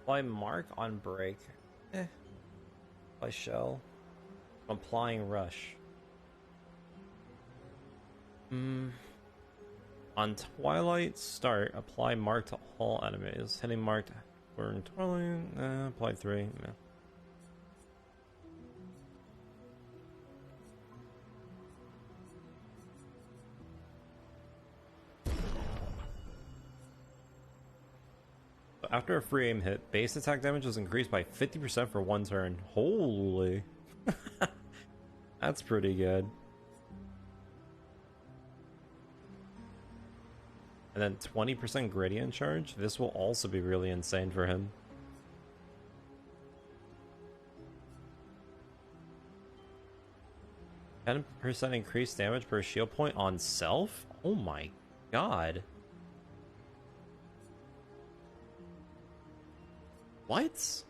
Apply mark on break. Apply shell. Applying rush. On Twilight start, apply mark to all enemies. Hitting marked burn Twilight. Apply 3. No. After a free aim hit, base attack damage was increased by 50% for 1 turn. Holy. That's pretty good. And then 20% gradient charge. This will also be really insane for him. %, increased damage per shield point on self? Oh my god. What?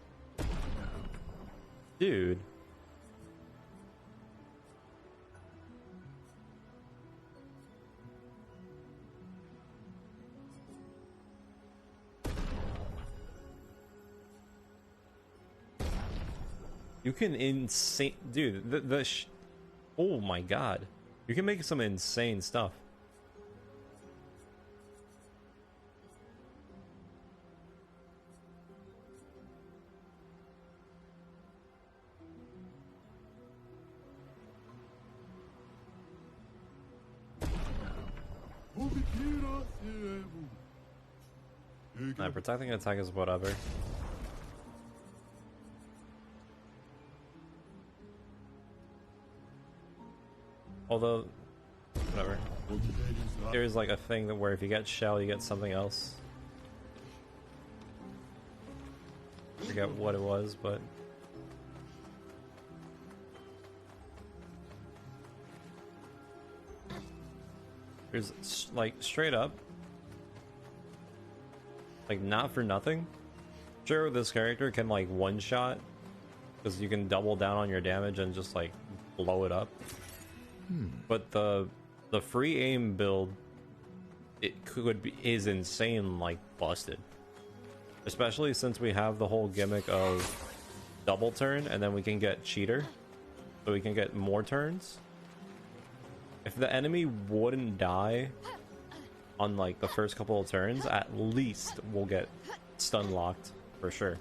Dude. You can insane... Dude, oh my god. You can make some insane stuff. Nah, protecting attack is whatever. Although, whatever. There's like a thing that where if you get shell, you get something else. I forget what it was, but there's like straight up, like not for nothing. Sure, this character can like one shot because you can double down on your damage and just like blow it up. But the free aim build, is insane, like busted. Especially since we have the whole gimmick of double turn, and then we can get cheater, so we can get more turns. If the enemy wouldn't die on like the first couple of turns, at least we'll get stun locked for sure.